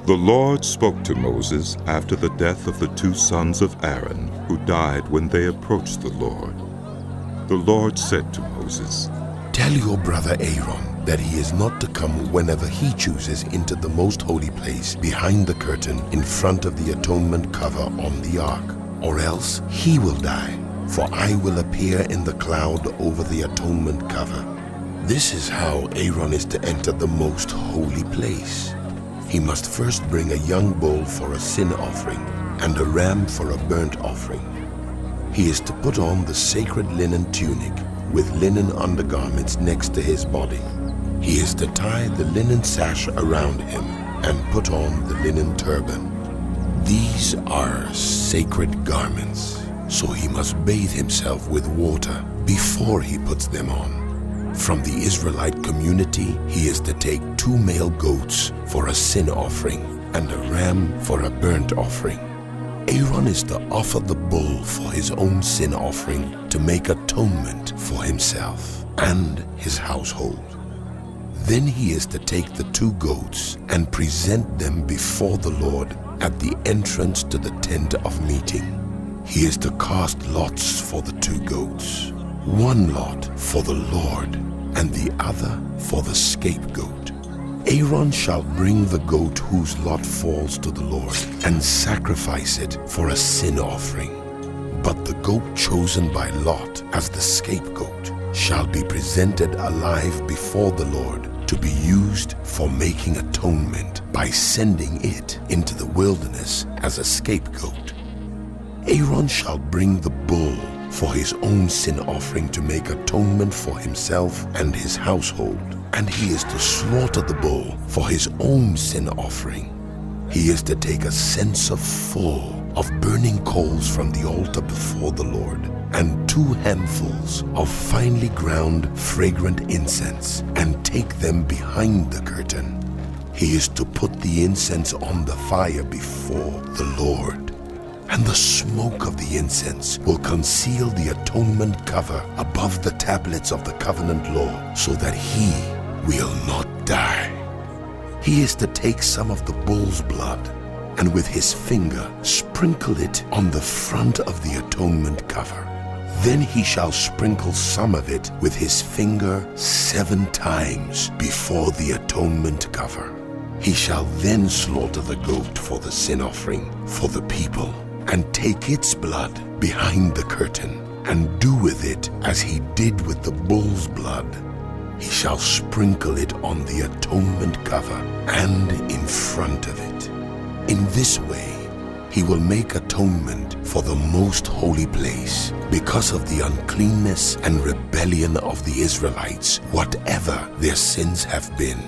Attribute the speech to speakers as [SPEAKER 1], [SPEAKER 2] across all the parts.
[SPEAKER 1] The Lord spoke to Moses after the death of the two sons of Aaron, who died when they approached the Lord. The Lord said to Moses,
[SPEAKER 2] "Tell your brother Aaron that he is not to come whenever he chooses into the most holy place behind the curtain in front of the atonement cover on the ark, or else he will die, for I will appear in the cloud over the atonement cover." This is how Aaron is to enter the most holy place. He must first bring a young bull for a sin offering and a ram for a burnt offering. He is to put on the sacred linen tunic with linen undergarments next to his body. He is to tie the linen sash around him and put on the linen turban. These are sacred garments, so he must bathe himself with water before he puts them on. From the Israelite community, he is to take 2 male goats for a sin offering and a ram for a burnt offering. Aaron is to offer the bull for his own sin offering to make atonement for himself and his household. Then he is to take the 2 goats and present them before the Lord at the entrance to the tent of meeting. He is to cast lots for the 2 goats, 1 lot for the Lord and the other for the scapegoat. Aaron shall bring the goat whose lot falls to the Lord and sacrifice it for a sin offering. But the goat chosen by lot as the scapegoat shall be presented alive before the Lord to be used for making atonement by sending it into the wilderness as a scapegoat. Aaron shall bring the bull for his own sin offering to make atonement for himself and his household, and he is to slaughter the bull for his own sin offering. He is to take a censer full of burning coals from the altar before the Lord, and 2 handfuls of finely ground fragrant incense, and take them behind the curtain. He is to put the incense on the fire before the Lord, and the smoke of the incense will conceal the atonement cover above the tablets of the covenant law, so that he will not die. He is to take some of the bull's blood and with his finger sprinkle it on the front of the atonement cover. Then he shall sprinkle some of it with his finger 7 times before the atonement cover. He shall then slaughter the goat for the sin offering for the people, and take its blood behind the curtain, and do with it as he did with the bull's blood. He shall sprinkle it on the atonement cover and in front of it. In this way, he will make atonement for the most holy place because of the uncleanness and rebellion of the Israelites, whatever their sins have been.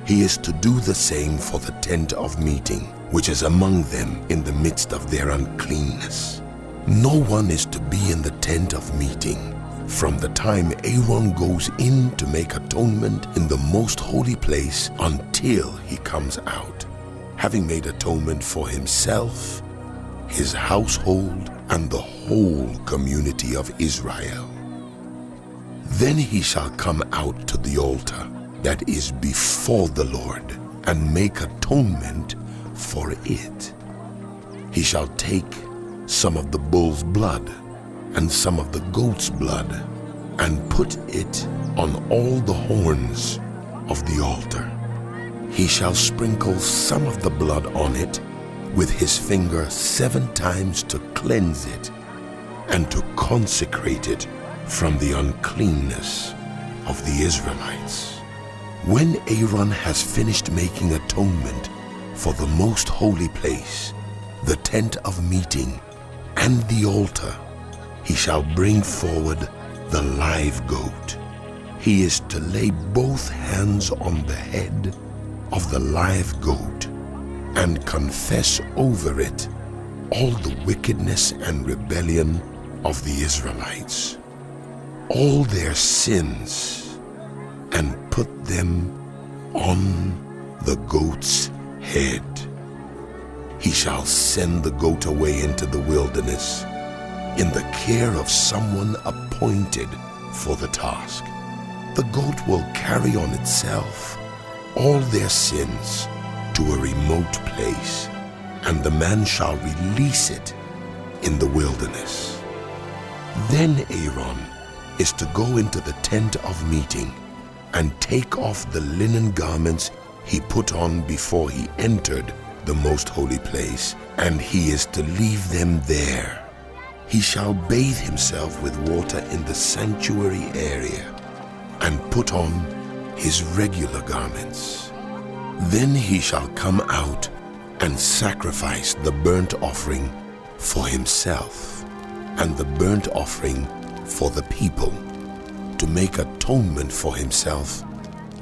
[SPEAKER 2] He is to do the same for the tent of meeting, which is among them in the midst of their uncleanness. No one is to be in the tent of meeting from the time Aaron goes in to make atonement in the most holy place until he comes out, having made atonement for himself, his household, and the whole community of Israel. Then he shall come out to the altar that is before the Lord and make atonement for it. He shall take some of the bull's blood and some of the goat's blood and put it on all the horns of the altar. He shall sprinkle some of the blood on it with his finger 7 times to cleanse it and to consecrate it from the uncleanness of the Israelites. When Aaron has finished making atonement for the most holy place, the tent of meeting, and the altar, he shall bring forward the live goat. He is to lay both hands on the head of the live goat and confess over it all the wickedness and rebellion of the Israelites, all their sins, and put them on the goat's head. He shall send the goat away into the wilderness in the care of someone appointed for the task. The goat will carry on itself all their sins to a remote place, and the man shall release it in the wilderness. Then Aaron is to go into the tent of meeting and take off the linen garments he put on before he entered the most holy place, and he is to leave them there. He shall bathe himself with water in the sanctuary area and put on his regular garments. Then he shall come out and sacrifice the burnt offering for himself and the burnt offering for the people, to make atonement for himself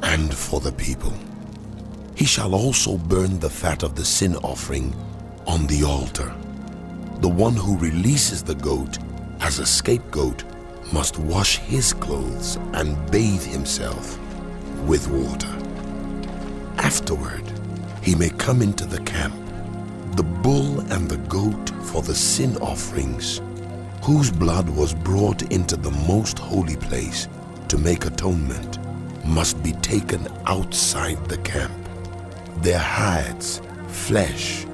[SPEAKER 2] and for the people. He shall also burn the fat of the sin offering on the altar. The one who releases the goat as a scapegoat must wash his clothes and bathe himself with water. Afterward, he may come into the camp. The bull and the goat for the sin offerings, whose blood was brought into the most holy place to make atonement, must be taken outside the camp. Their hides, flesh,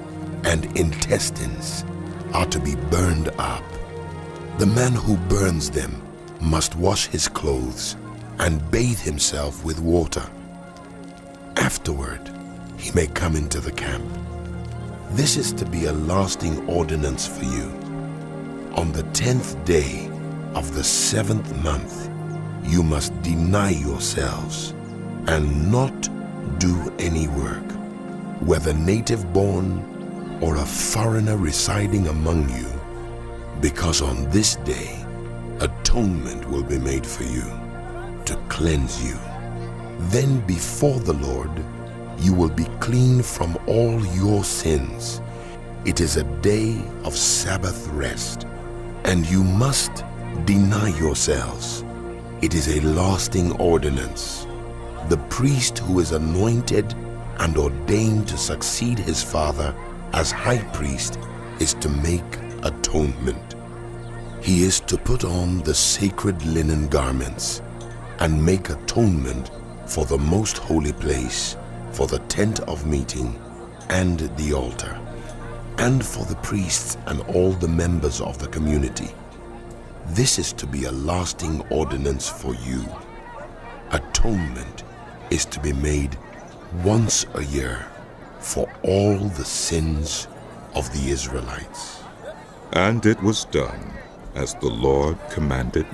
[SPEAKER 2] and intestines are to be burned up. The man who burns them must wash his clothes and bathe himself with water. Afterward, he may come into the camp. This is to be a lasting ordinance for you. On the 10th day of the 7th month, you must deny yourselves and not do any work, whether native born or a foreigner residing among you, because on this day atonement will be made for you to cleanse you. Then before the Lord you will be clean from all your sins. It is a day of Sabbath rest, and you must deny yourselves. It is a lasting ordinance. The priest who is anointed and ordained to succeed his father as high priest is to make atonement. He is to put on the sacred linen garments and make atonement for the most holy place, for the tent of meeting and the altar, and for the priests and all the members of the community. This is to be a lasting ordinance for you. Atonement is to be made once a year for all the sins of the Israelites.
[SPEAKER 1] And it was done as the Lord commanded Moses.